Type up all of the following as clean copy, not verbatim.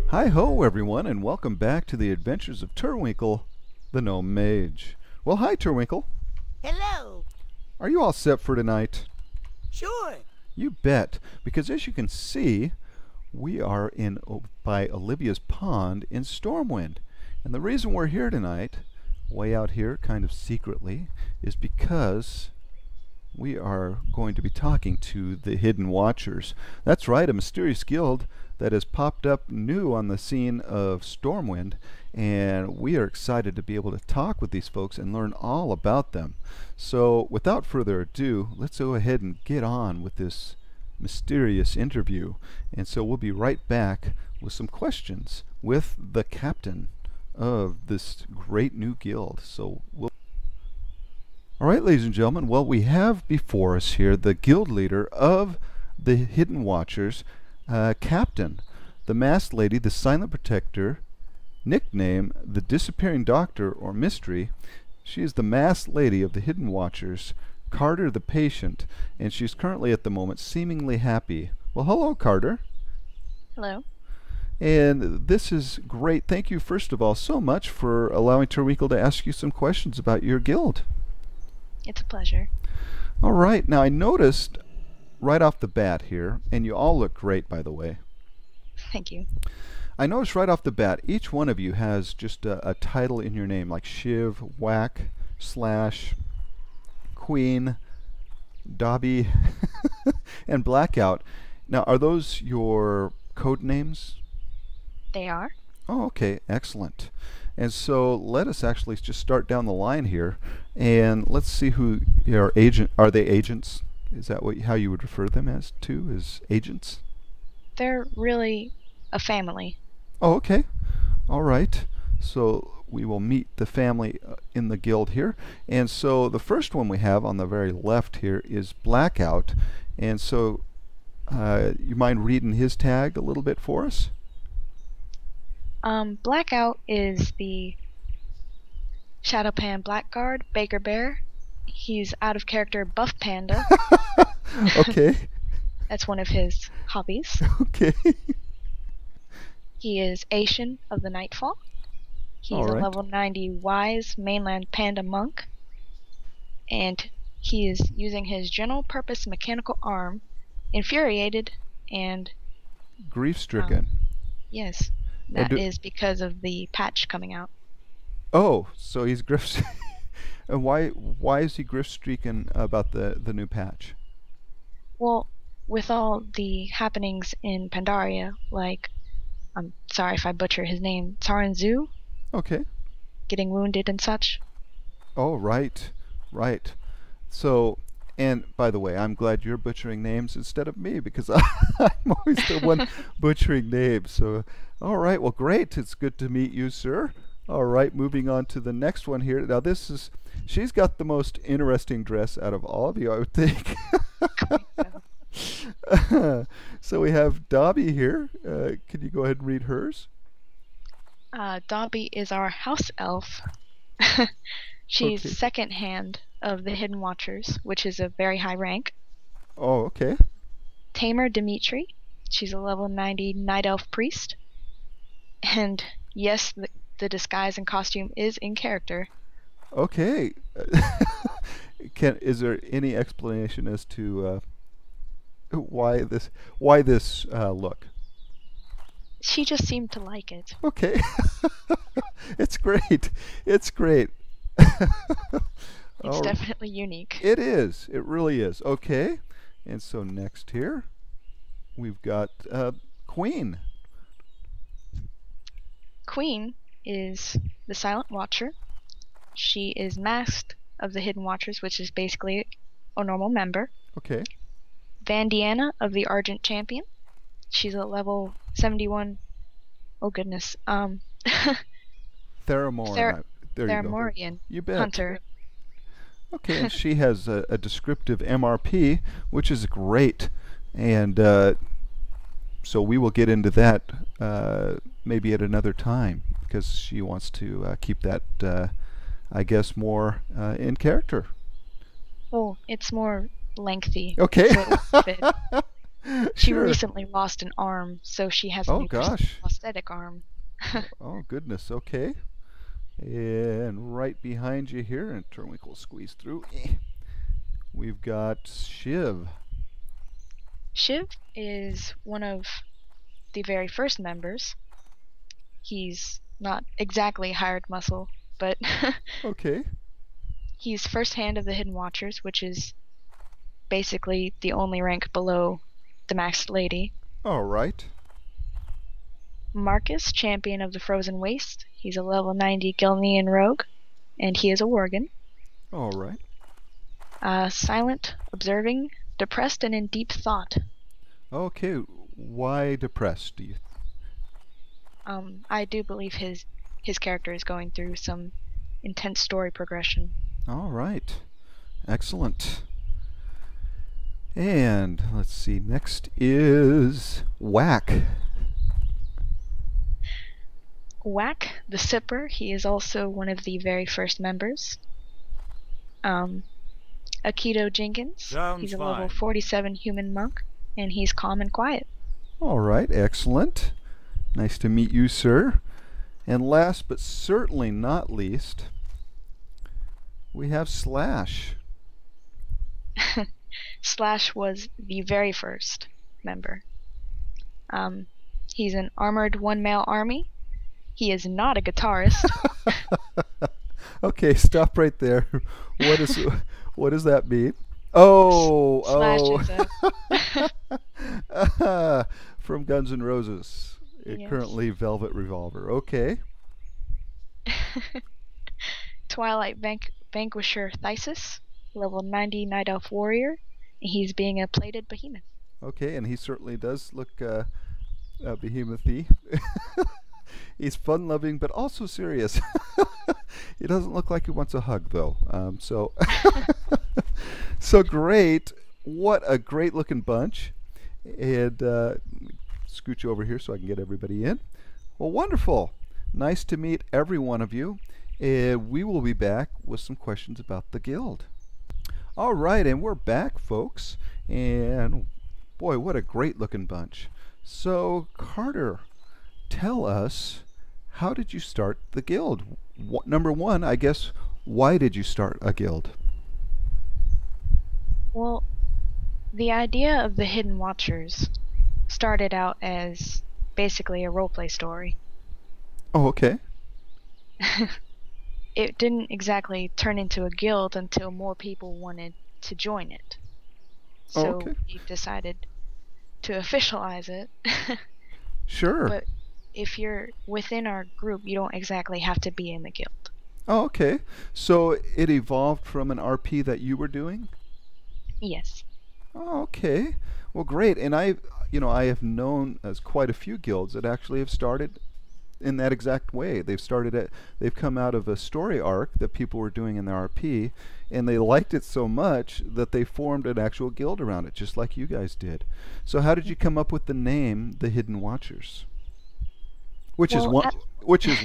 Hi-ho, everyone, and welcome back to the Adventures of Turwinkle, the gnome mage. Well, hi, Turwinkle. Hello. Are you all set for tonight? Sure. You bet, because as you can see, we are by Olivia's Pond in Stormwind. And the reason we're here tonight, way out here, kind of secretly, is because we are going to be talking to the Hidden Watchers. That's right, a mysterious guild that has popped up new on the scene of Stormwind, and we are excited to be able to talk with these folks and learn all about them. So without further ado, let's go ahead and get on with this mysterious interview. And so we'll be right back with some questions with the captain of this great new guild. All right, ladies and gentlemen, well, we have before us here the guild leader of the Hidden Watchers, Captain, the Masked Lady, the Silent Protector, nickname the Disappearing Doctor or Mystery. She is the Masked Lady of the Hidden Watchers, Carter the Patient, and she's currently at the moment seemingly happy. Well, hello, Carter. Hello. And this is great. Thank you, first of all, so much for allowing Turwinkle to ask you some questions about your guild. It's a pleasure. All right. Now, I noticed right off the bat here, and you all look great, by the way. Thank you. I noticed right off the bat, each one of you has just a title in your name, like Shiv, Whack, Slash, Queen, Dobby, and Blackout. Now, are those your code names? They are. Oh, okay. Excellent. And so let us actually just start down the line here, and let's see who your agent are. They agents? Is that how you would refer them as agents? They're really a family. Oh, okay. All right. So we will meet the family in the guild here. And so the first one we have on the very left here is Blackout. And so you mind reading his tag a little bit for us? Blackout is the Shadowpan Blackguard Baker Bear. He's out of character Buff Panda. Okay. That's one of his hobbies. Okay. He is Ashen of the Nightfall. He's All right. a level 90 Wise Mainland Panda Monk. And he is using his general purpose mechanical arm, Infuriated, and Grief-stricken. yes, that is because of the patch coming out. Oh, so he's grief. And why is he grief-stricken about the new patch? Well, with all the happenings in Pandaria, like, I'm sorry if I butcher his name, Saranzu, Okay. getting wounded and such. Oh, right. Right. So, and by the way, I'm glad you're butchering names instead of me, because I'm always the one butchering names. So, all right. Well, great. It's good to meet you, sir. All right. Moving on to the next one here. Now, she's got the most interesting dress out of all of you, I would think. So we have Dobby here. Can you go ahead and read hers? Dobby is our house elf. She's Okay. second hand of the Hidden Watchers, which is a very high rank. Oh, okay. Tamer Dimitri. She's a level 90 Night Elf Priest. And yes, the disguise and costume is in character. Okay. Is there any explanation as to why this look? She just seemed to like it. Okay. It's great. It's great. It's definitely unique. It is. It really is. Okay. And so next here, we've got Queen. Queen is the Silent Watcher. She is masked of the Hidden Watchers, which is basically a normal member. Okay. Vandiana of the Argent Champion. She's a level 71. Oh goodness. Theramorian. There you go. Theramorian You bet. Hunter. Okay, and she has a descriptive MRP, which is great. And so we will get into that maybe at another time, because she wants to keep that, I guess, more in character. Oh, it's more lengthy. Okay. So it will fit. She Sure. recently lost an arm, so she has a Oh new gosh. prosthetic arm. Oh goodness. Okay. And right behind you here, and Turwinkle squeeze through. We've got Shiv. Shiv is one of the very first members. He's not exactly hired muscle, but Okay. he's first hand of the Hidden Watchers, which is basically the only rank below the Maxed Lady. All right. Marcus, champion of the Frozen Waste. He's a level 90 Gilnean rogue, and he is a Worgen. All right. Silent, observing, depressed, and in deep thought. Okay. Why depressed? Do you? I do believe his character is going through some intense story progression. All right. Excellent. And let's see. Next is Whack. Whack, the Sipper, he is also one of the very first members. Akito Jenkins, Sounds he's a fine. level 47 human monk, and he's calm and quiet. All right. Excellent. Nice to meet you, sir. And last but certainly not least, we have Slash. Slash was the very first member. He's an armored one-male army. He is not a guitarist. Okay, stop right there. What does that mean? Oh, Slash is from Guns N' Roses. Yes. Currently Velvet Revolver. Okay. Twilight Vanquisher Thysis, level 90 Night Elf Warrior. He's being a plated behemoth. Okay, and he certainly does look behemoth-y. He's fun-loving, but also serious. He doesn't look like he wants a hug, though. So great. What a great-looking bunch. And scooch over here so I can get everybody in. Well, wonderful. Nice to meet every one of you. We will be back with some questions about the guild. All right, and we're back, folks. And boy, what a great-looking bunch. So, Carter, tell us, how did you start the guild? Number one, I guess, why did you start a guild? Well, the idea of the Hidden Watchers started out as basically a roleplay story. Oh, okay. It didn't exactly turn into a guild until more people wanted to join it. Oh, So okay. we decided to officialize it. Sure. But if you're within our group, you don't exactly have to be in the guild. Oh, okay. So it evolved from an RP that you were doing? Yes. Oh, okay. Well, great. And I have known as quite a few guilds that actually have started in that exact way. They've come out of a story arc that people were doing in the RP, and they liked it so much that they formed an actual guild around it, just like you guys did. So how did you come up with the name, the Hidden Watchers? Which is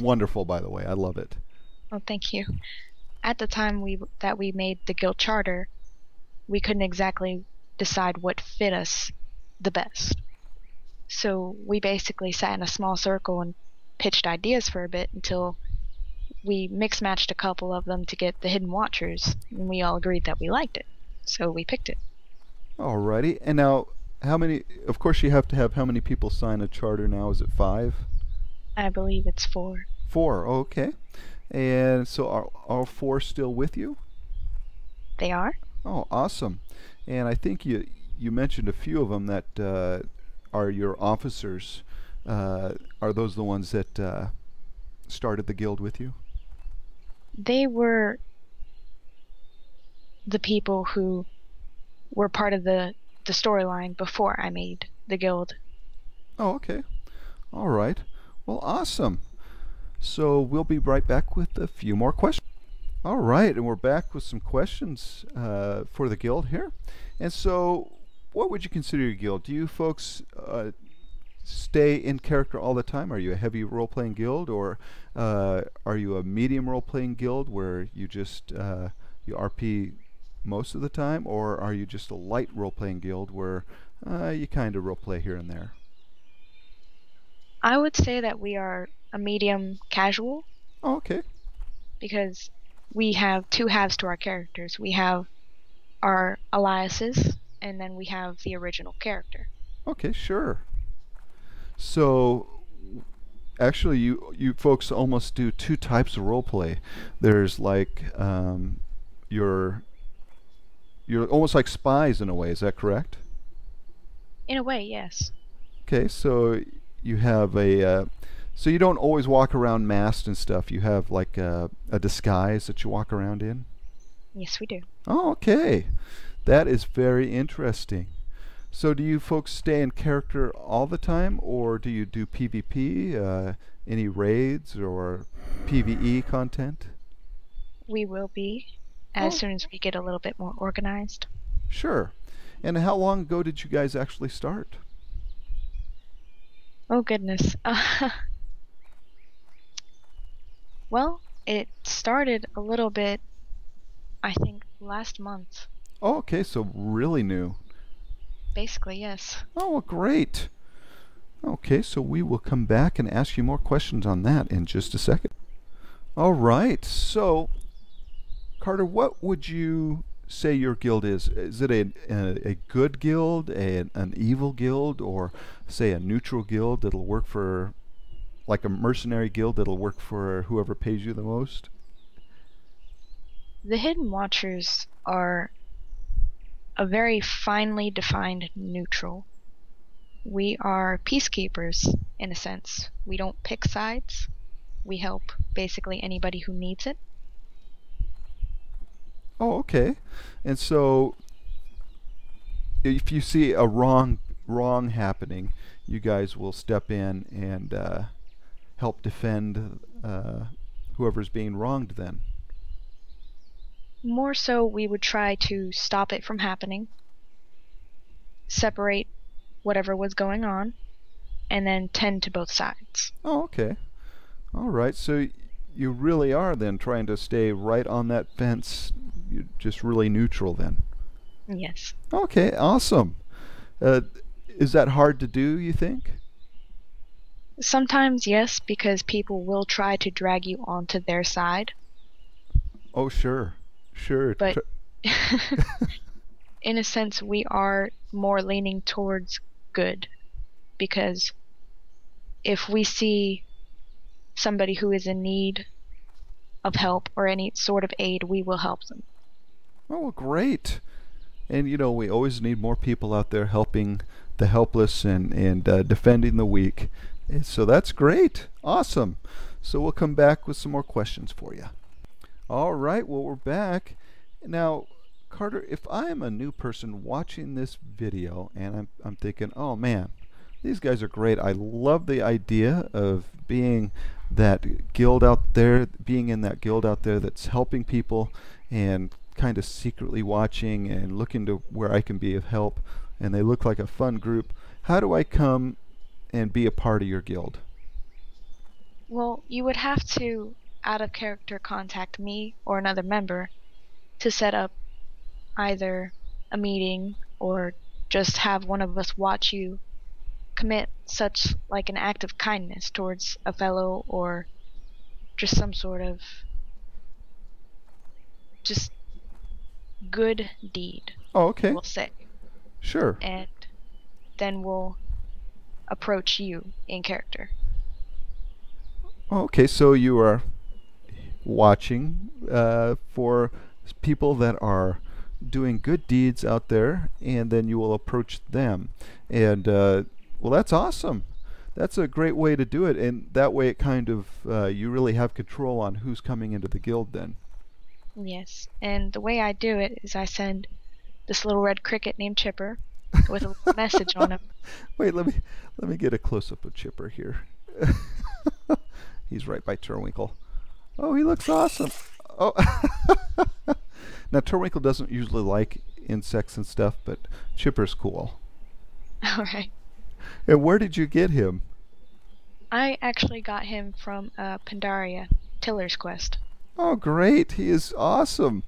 wonderful, by the way. I love it. Well, thank you. At the time we made the guild charter, we couldn't exactly decide what fit us the best. So we basically sat in a small circle and pitched ideas for a bit until we mix-matched a couple of them to get the Hidden Watchers, and we all agreed that we liked it. So we picked it. Alrighty. And now, how many, of course you have to have how many people sign a charter now? Is it 5? I believe it's 4. 4, okay. And so are all 4 still with you? They are? Oh, awesome. And I think you mentioned a few of them that are your officers. Are those the ones that started the guild with you? They were the people who were part of the storyline before I made the guild. Oh, okay. All right. Well, awesome. So we'll be right back with a few more questions. All right, and we're back with some questions for the guild here. And so, what would you consider your guild? Do you folks stay in character all the time? Are you a heavy role-playing guild, or are you a medium role-playing guild where you just you RP most of the time, or are you just a light role-playing guild where You kind of role play here and there. I would say that we are a medium casual Oh, okay. because we have two halves to our characters. We have our aliases, and then we have the original character. Okay, sure. So, actually, you folks almost do two types of role play. There's like you're almost like spies in a way. Is that correct? In a way, yes. Okay, so you have so you don't always walk around masked and stuff. You have like a disguise that you walk around in. Yes, we do. Oh, okay. That is very interesting. So do you folks stay in character all the time, or do you do PvP, any raids, or PvE content? We will be as Oh, soon as we get a little bit more organized. sure. And how long ago did you guys actually start? Oh, goodness. Well, it started a little bit, I think, last month. Oh, okay, so really new. Basically, yes. Oh, well, great. Okay, so we will come back and ask you more questions on that in just a second. All right, so Carter, what would you say your guild is? Is it a good guild, an evil guild, or say a neutral guild that'll work for, like a mercenary guild that'll work for whoever pays you the most? The Hidden Watchers are a very finely defined neutral. We are peacekeepers, in a sense. We don't pick sides. We help basically anybody who needs it. Oh, okay. And so if you see a wrong happening, you guys will step in and help defend whoever's being wronged then. More so, we would try to stop it from happening, separate whatever was going on, and then tend to both sides. Oh, okay. All right. So you really are then trying to stay right on that fence. You're just really neutral then. Yes. Okay, awesome. Uh, is that hard to do, you think? Sometimes, yes, because people will try to drag you onto their side, Oh, sure. Sure. but in a sense, we are more leaning towards good, because if we see somebody who is in need of help or any sort of aid, we will help them. Oh, well, great. And we always need more people out there helping the helpless and defending the weak. And so that's great. Awesome. So we'll come back with some more questions for you. All right, well, we're back. Now, Carter, if I'm a new person watching this video and I'm thinking, oh man, these guys are great. I love the idea of being that guild out there, being in that guild out there that's helping people and kind of secretly watching and looking to where I can be of help, and they look like a fun group. How do I come and be a part of your guild? Well, you would have to, out of character, contact me or another member to set up either a meeting or just have one of us watch you commit such like an act of kindness towards a fellow, or just some sort of just good deed, Oh, okay. we'll say. Sure. And then we'll approach you in character. Oh, okay, so you are watching for people that are doing good deeds out there, and then you will approach them. And well, that's awesome. That's a great way to do it, and that way it kind of you really have control on who's coming into the guild then. Yes, and the way I do it is I send this little red cricket named Chipper with a little message on him. Wait, let me get a close up of Chipper here. He's right by Turwinkle. Oh, he looks awesome. Oh, now Turwinkle doesn't usually like insects and stuff, but Chipper's cool. Alright. And where did you get him? I actually got him from Pandaria, Tiller's Quest. Oh, great! He is awesome.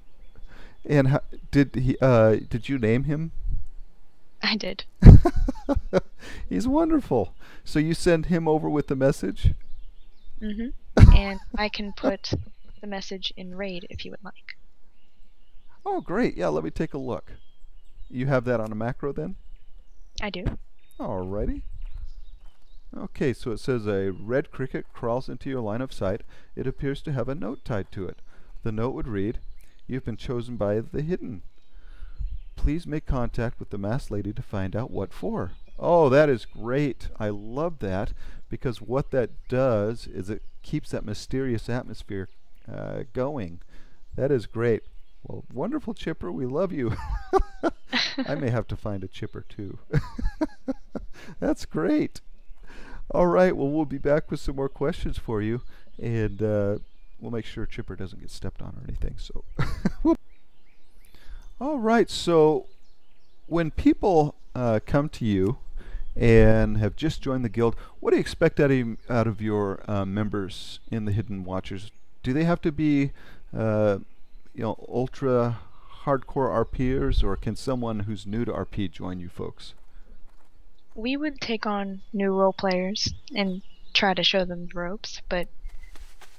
And did you name him? I did. He's wonderful. So you send him over with the message? And I can put the message in Raid if you would like. Oh, great. Yeah, let me take a look. You have that on a macro then? I do. Alrighty. Okay, so it says a red cricket crawls into your line of sight. It appears to have a note tied to it. The note would read, "You've been chosen by the hidden. Please make contact with the masked lady to find out what for." Oh, that is great. I love that, because what that does is it keeps that mysterious atmosphere going. That is great. Well, wonderful, Chipper. We love you. I may have to find a Chipper too. That's great. All right. Well, we'll be back with some more questions for you, and we'll make sure Chipper doesn't get stepped on or anything. So, all right. So, when people come to you and have just joined the guild, what do you expect out of your members in the Hidden Watchers? Do they have to be, ultra hardcore RPers, or can someone who's new to RP join you folks? We would take on new role players and try to show them the ropes, but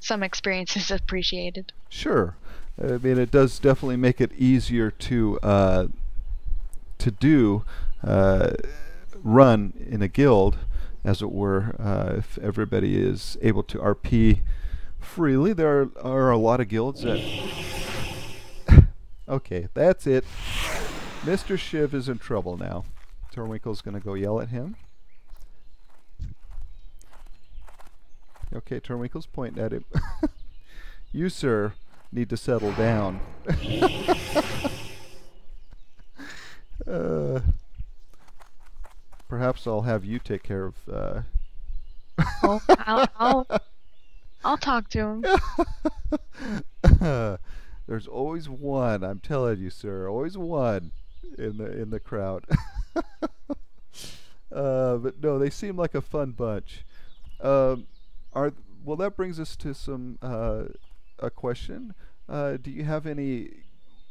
some experience is appreciated. Sure. I mean, it does definitely make it easier to do run in a guild, as it were, if everybody is able to RP freely. There are a lot of guilds that... Okay, that's it. Mr. Shiv is in trouble now. Turwinkle's going to go yell at him. Okay, Turwinkle's pointing at him. You, sir, need to settle down. Perhaps I'll have you take care of... I'll talk to him. There's always one, I'm telling you, sir. Always one in the crowd. But no, they seem like a fun bunch. Well, that brings us to some a question. Do you have any?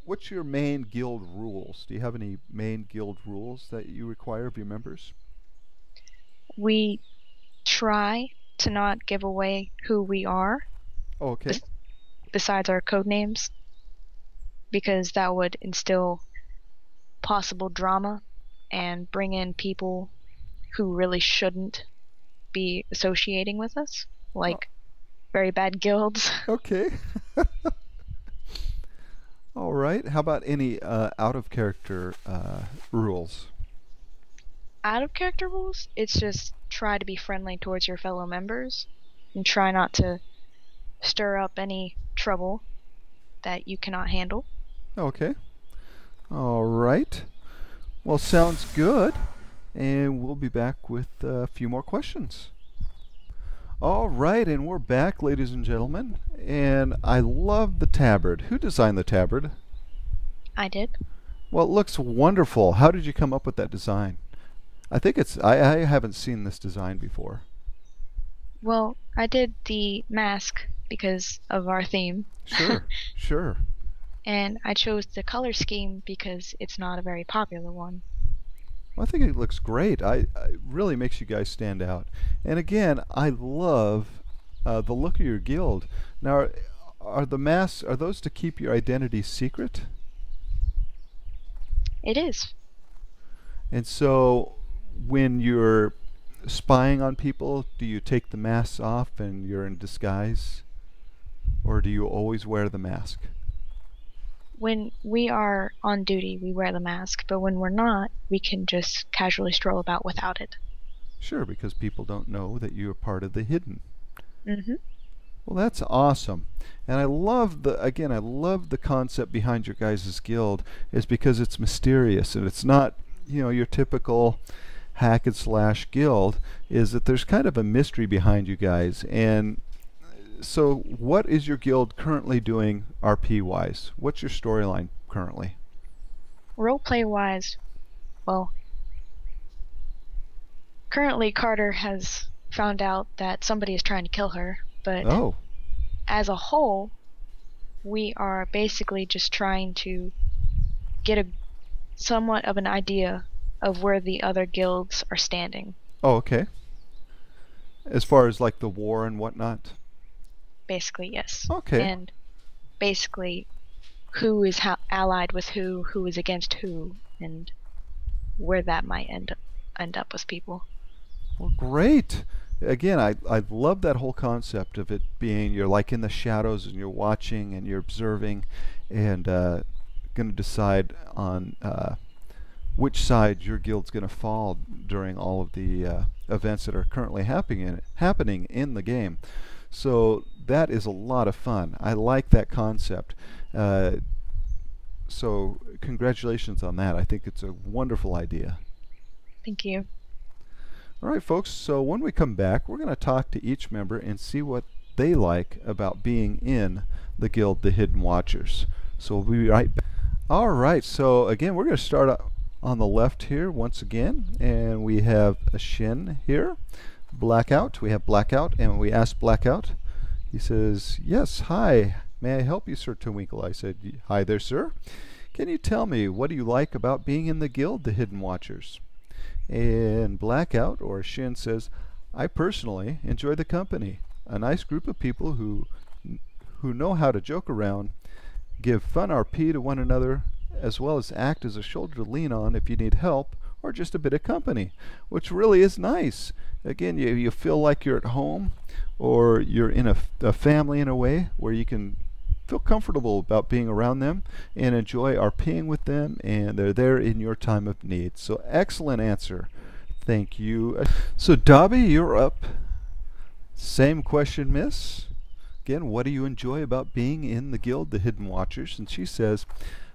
What's your main guild rules? Do you have any main guild rules that you require of your members? We try to not give away who we are. Oh, okay. Besides our code names, because that would instill possible drama and bring in people who really shouldn't be associating with us, like very bad guilds. Okay. All right. How about any out of character rules? Out of character rules? It's just try to be friendly towards your fellow members and try not to stir up any trouble that you cannot handle. Okay. All right. Well, sounds good. And we'll be back with a few more questions. All right, and we're back, ladies and gentlemen. And I love the tabard. Who designed the tabard? I did. Well, it looks wonderful. How did you come up with that design? I think it's... I haven't seen this design before. Well, I did the mask because of our theme. Sure, sure. And I chose the color scheme because it's not a very popular one. Well, I think it looks great. It really makes you guys stand out. And again, I love the look of your guild. Now, are the masks, are those to keep your identity secret? It is. And so, when you're spying on people, do you take the masks off and you're in disguise? Or do you always wear the mask? When we are on duty, we wear the mask, but when we're not, we can just casually stroll about without it. Sure, because people don't know that you're part of the hidden. Mm-hmm. Well, that's awesome. And I love the concept behind your guys' guild, is because it's mysterious and it's not, your typical hack and slash guild, is that there's kind of a mystery behind you guys. And so what is your guild currently doing RP-wise? What's your storyline currently? Roleplay-wise, well, currently Carter has found out that somebody is trying to kill her, but as a whole, we are basically just trying to get a somewhat of an idea of where the other guilds are standing. Oh, okay. As far as like the war and whatnot. Basically, yes. Okay. And basically, who is allied with who is against who, and where that might end up with people. Well, great. Again, I love that whole concept of it being you're like in the shadows and you're watching and you're observing and going to decide on which side your guild's going to fall during all of the events that are currently happening in the game. So that is a lot of fun. I like that concept. So congratulations on that. I think it's a wonderful idea. Thank you. All right, folks, so when we come back, we're going to talk to each member and see what they like about being in the guild, the Hidden Watchers. So we'll be right back. All right, so again, we're going to start on the left here once again, and we have a Shin here. Blackout, we have Blackout, and we ask Blackout. He says, yes, hi, may I help you, Sir Turwinkle? I said, hi there, sir. Can you tell me, what do you like about being in the guild, the Hidden Watchers? And Blackout, or Shin, says, I personally enjoy the company. A nice group of people who know how to joke around, give fun RP to one another, as well as act as a shoulder to lean on if you need help or just a bit of company, which really is nice. Again, you feel like you're at home, or you're in a family in a way where you can feel comfortable about being around them and enjoy RPing with them, and they're there in your time of need. So excellent answer. Thank you. So Dobby, you're up. Same question, miss. Again, what do you enjoy about being in the guild, the Hidden Watchers? And she says,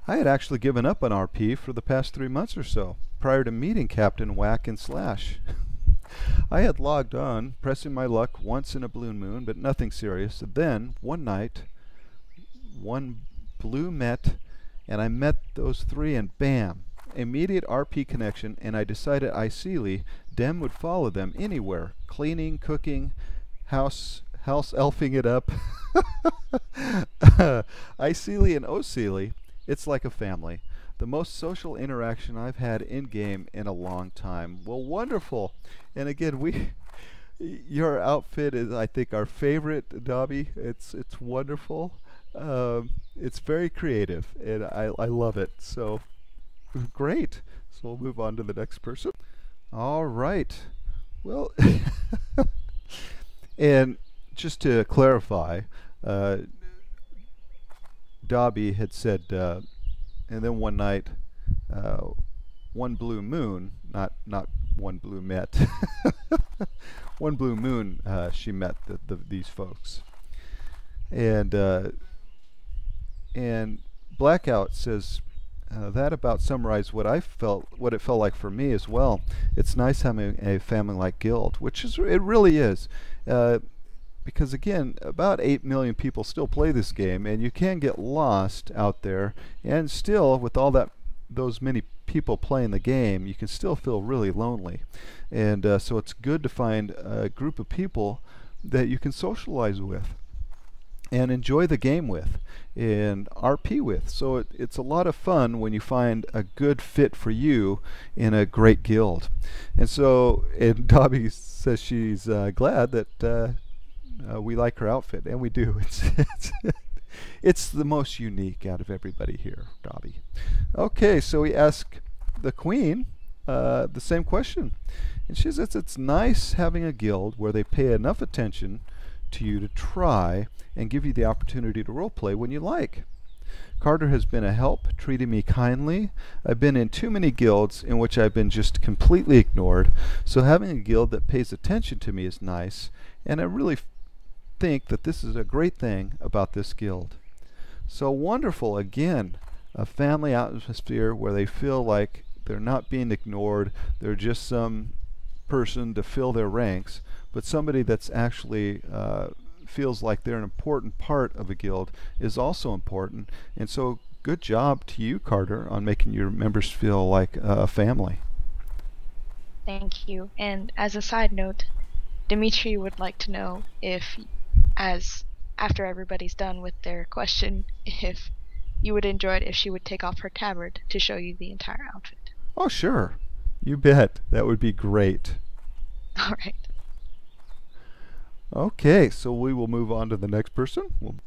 I had actually given up on RP for the past 3 months or so, prior to meeting Captain Whack and Slash. I had logged on, pressing my luck once in a blue moon, but nothing serious. And then, one night, one blue met, and I met those three, and bam! Immediate RP connection, and I decided ideally Dem would follow them anywhere. Cleaning, cooking, house elfing it up. Icely and Ocely, it's like a family. The most social interaction I've had in-game in a long time. Well, wonderful. And again, your outfit is, I think, our favorite, Dobby. It's wonderful. It's very creative, and I love it. So, great. So we'll move on to the next person. All right. Well, and just to clarify, Dobby had said, and then one night, one blue moon, not one blue met, one blue moon, she met these folks, and Blackout says, that about summarized what it felt like for me as well. It's nice having a family-like guild, which it really is. Because again, about 8 million people still play this game, and you can get lost out there, and still, with those many people playing the game, you can still feel really lonely. And so it's good to find a group of people that you can socialize with and enjoy the game with and RP with. So it's a lot of fun when you find a good fit for you in a great guild. And so, and Dobby says she's glad that we like her outfit, and we do. It's the most unique out of everybody here, Dobby. Okay, so we ask the Queen the same question, and she says it's nice having a guild where they pay enough attention to you to try and give you the opportunity to roleplay when you like. Carter has been a help, treating me kindly. I've been in too many guilds in which I've been just completely ignored, so having a guild that pays attention to me is nice, and I really think that this is a great thing about this guild. So wonderful. Again, a family atmosphere where they feel like they're not being ignored, they're just some person to fill their ranks, but somebody that's actually feels like they're an important part of a guild is also important. And so good job to you, Carter, on making your members feel like a family. Thank you. And as a side note, Dimitri would like to know if, after everybody's done with their question, if you would enjoy it if she would take off her tabard to show you the entire outfit. Oh, sure. You bet. That would be great. All right. Okay, so we will move on to the next person.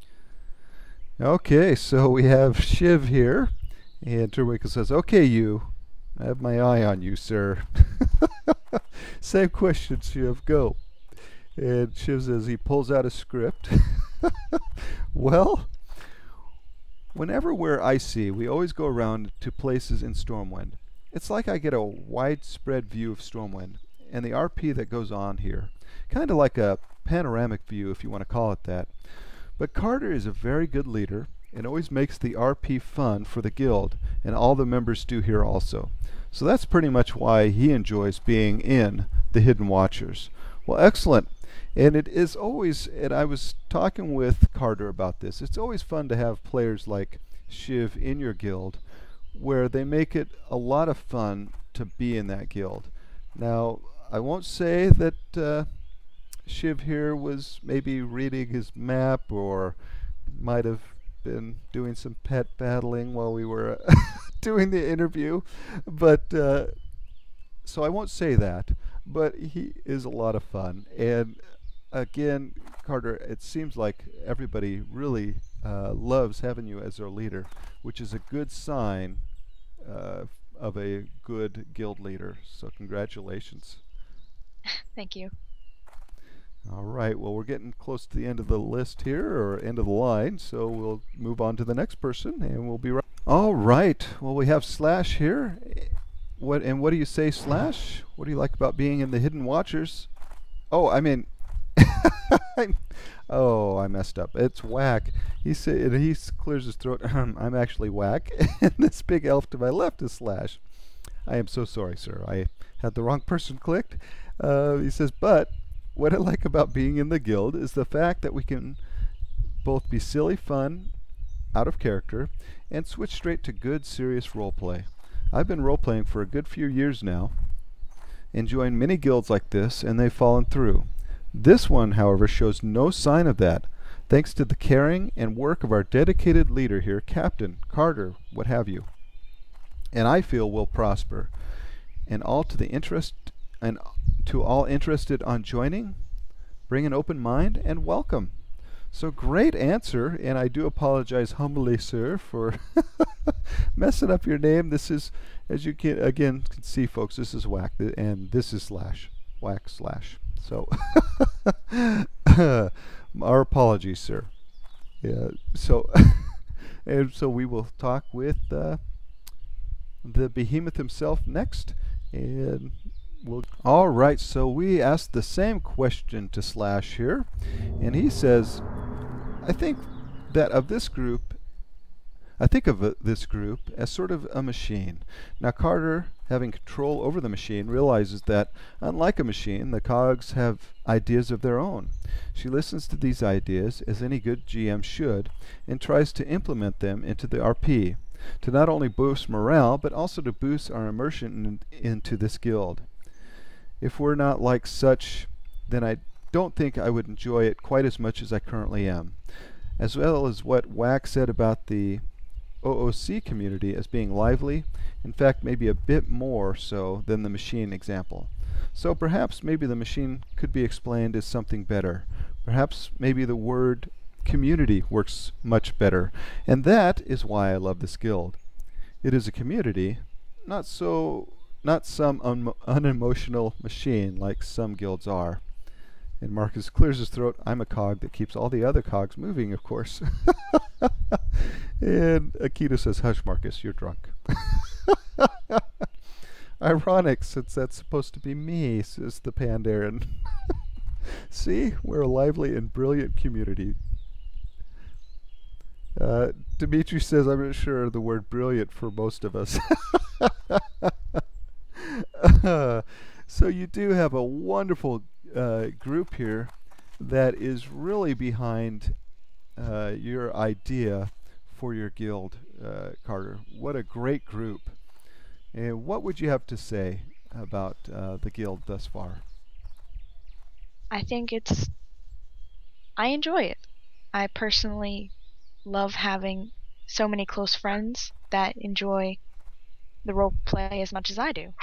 Okay, so we have Shiv here, and Turwinkle says, "Okay, you. I have my eye on you, sir." Same question, Shiv. Go. And Shiv says he pulls out a script. Well, whenever we're icy, we always go around to places in Stormwind. It's like I get a widespread view of Stormwind and the RP that goes on here. Kind of like a panoramic view, if you want to call it that. But Carter is a very good leader and always makes the RP fun for the guild, and all the members do here also. So that's pretty much why he enjoys being in the Hidden Watchers. Well, excellent. And it is always, and I was talking with Carter about this, it's always fun to have players like Shiv in your guild where they make it a lot of fun to be in that guild. Now, I won't say that Shiv here was maybe reading his map or might have been doing some pet battling while we were doing the interview, but so I won't say that, but he is a lot of fun. And again, Carter, it seems like everybody really loves having you as their leader, which is a good sign of a good guild leader. So congratulations. Thank you. All right, well, we're getting close to the end of the list here, or end of the line, so we'll move on to the next person, and we'll be right. All right, well, we have Slash here. What do you say, Slash? What do you like about being in the Hidden Watchers? Oh, I mean, oh, I messed up. It's Whack. He clears his throat. I'm actually Whack, and this big elf to my left is Slash. I am so sorry, sir. I had the wrong person clicked. He says, but what I like about being in the guild is the fact that we can both be silly fun, out of character, and switch straight to good, serious roleplay. I've been roleplaying for a good few years now, enjoying many guilds like this, and they've fallen through. This one, however, shows no sign of that, thanks to the caring and work of our dedicated leader here, Captain, Carter, what have you. And I feel will prosper. And to all interested on joining, bring an open mind and welcome. So great answer, and I do apologize humbly, sir, for messing up your name. This is, as you can see, folks, this is Whack, and this is Slash. Whack Slash. So, our apologies, sir. Yeah. So, and so we will talk with the behemoth himself next, and all right, so we asked the same question to Slash here, and he says, I think of this group as sort of a machine. Now Carter, having control over the machine, realizes that, unlike a machine, the cogs have ideas of their own. She listens to these ideas, as any good GM should, and tries to implement them into the RP, to not only boost morale, but also to boost our immersion into this guild. If we're not like such, then I don't think I would enjoy it quite as much as I currently am. As well as what Whack said about the OOC community as being lively, in fact maybe a bit more so than the machine example. So perhaps maybe the machine could be explained as something better. Perhaps maybe the word community works much better. And that is why I love this guild. It is a community, not some unemotional machine like some guilds are. And Marcus clears his throat. I'm a cog that keeps all the other cogs moving, of course. And Akito says, hush, Marcus, you're drunk. Ironic, since that's supposed to be me, says the Pandaren. See, we're a lively and brilliant community. Dimitri says, I'm not sure of the word brilliant for most of us. So you do have a wonderful group here that is really behind your idea for your guild, Carter. What a great group. And what would you have to say about the guild thus far? I enjoy it. I personally love having so many close friends that enjoy the role play as much as I do.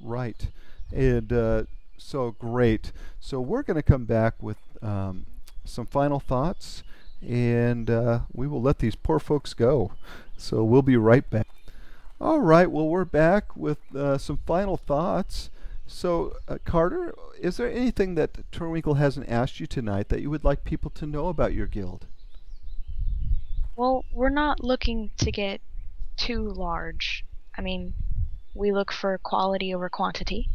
Right. And so great. So we're going to come back with some final thoughts, and we will let these poor folks go. So we'll be right back. All right. Well, we're back with some final thoughts. So, Carter, is there anything that Turwinkle hasn't asked you tonight that you would like people to know about your guild? Well, we're not looking to get too large. I mean, we look for quality over quantity.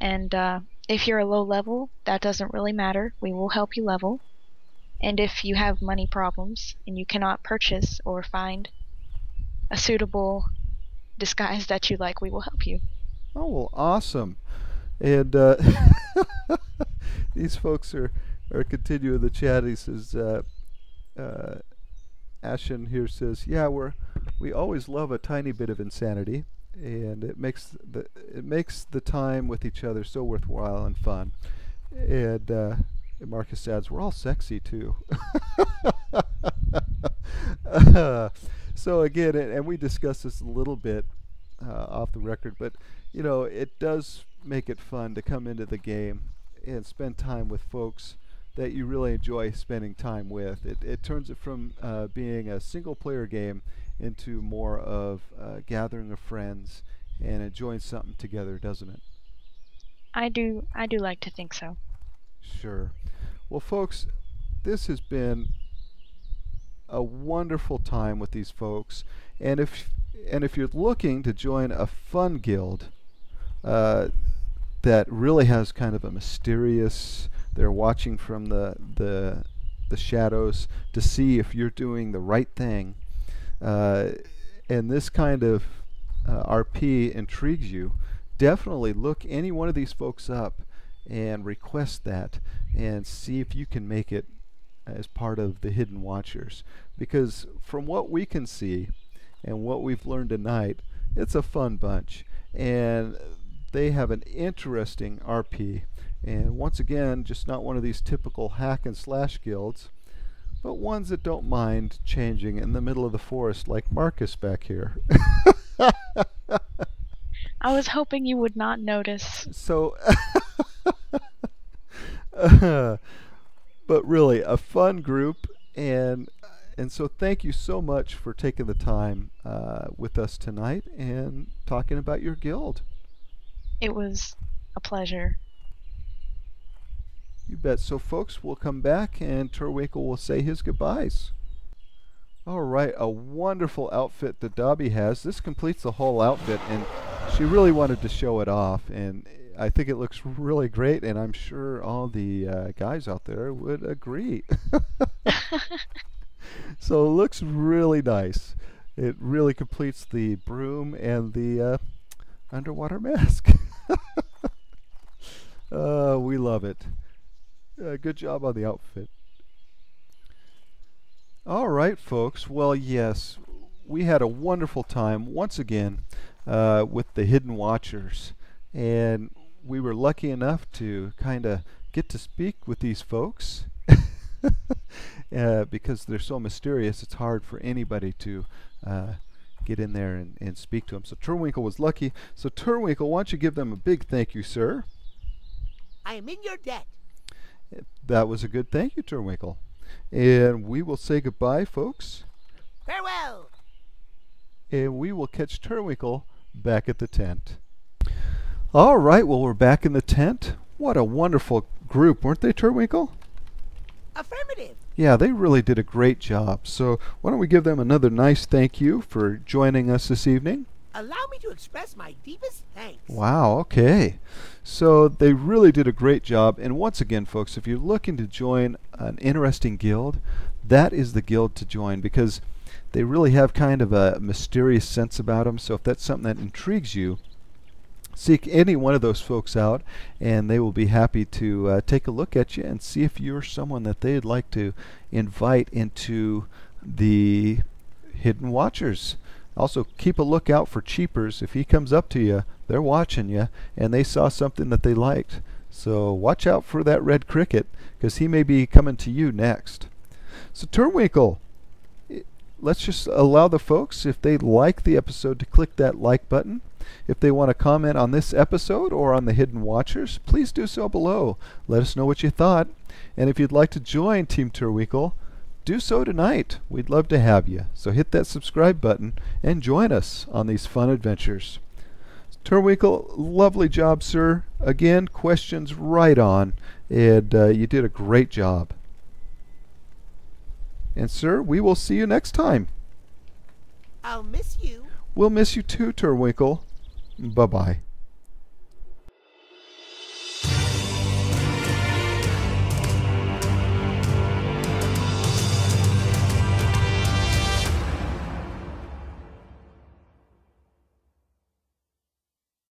And if you're a low level, that doesn't really matter. We will help you level. And if you have money problems and you cannot purchase or find a suitable disguise that you like, we will help you. Oh, well, awesome. And these folks are continuing the chat. He says, Ashen here says, yeah, we always love a tiny bit of insanity, and it makes the time with each other so worthwhile and fun. And Marcus adds, we're all sexy too. So again, and we discussed this a little bit off the record, but you know, it does make it fun to come into the game and spend time with folks that you really enjoy spending time with. It turns it from being a single player game into more of a gathering of friends and enjoying something together, doesn't it? I do like to think so. Sure. Well, folks, this has been a wonderful time with these folks, and if you're looking to join a fun guild that really has kind of a mysterious, they're watching from the shadows to see if you're doing the right thing, and this kind of RP intrigues you, definitely look any one of these folks up and request that and see if you can make it as part of the Hidden Watchers, because from what we can see and what we've learned tonight, it's a fun bunch, and they have an interesting RP, and once again, just not one of these typical hack and slash guilds, but ones that don't mind changing in the middle of the forest like Marcus back here. I was hoping you would not notice. So but really a fun group, and so thank you so much for taking the time with us tonight and talking about your guild. It was a pleasure. You bet. So folks, we'll come back and Turwinkle will say his goodbyes. All right, a wonderful outfit that Dobby has. This completes the whole outfit, and she really wanted to show it off, and I think it looks really great, and I'm sure all the guys out there would agree. So it looks really nice. It really completes the broom and the underwater mask. We love it. Good job on the outfit. All right, folks. Well, yes, we had a wonderful time once again with the Hidden Watchers, and we were lucky enough to kind of get to speak with these folks. Because they're so mysterious, it's hard for anybody to get in there and speak to them. So Turwinkle was lucky. So Turwinkle, why don't you give them a big thank you, sir? I am in your debt. That was a good thank you, Turwinkle. And we will say goodbye, folks. Farewell. And we will catch Turwinkle back at the tent. All right, well, we're back in the tent. What a wonderful group, weren't they, Turwinkle? Affirmative. Yeah, they really did a great job. So why don't we give them another nice thank you for joining us this evening? Allow me to express my deepest thanks. Wow, okay. So they really did a great job. And once again, folks, if you're looking to join an interesting guild, that is the guild to join, because they really have kind of a mysterious sense about them. So if that's something that intrigues you, seek any one of those folks out, and they will be happy to take a look at you and see if you're someone that they'd like to invite into the Hidden Watchers. Also, keep a lookout for Cheapers. If he comes up to you, they're watching you, and they saw something that they liked. So watch out for that red cricket, because he may be coming to you next. So Turwinkle, let's just allow the folks, if they like the episode, to click that like button. If they want to comment on this episode or on the Hidden Watchers, please do so below. Let us know what you thought. And if you'd like to join Team Turwinkle, do so tonight. We'd love to have you. So hit that subscribe button and join us on these fun adventures. Turwinkle, lovely job, sir. Again, questions right on. And you did a great job. And sir, we will see you next time. I'll miss you. We'll miss you too, Turwinkle. Bye-bye.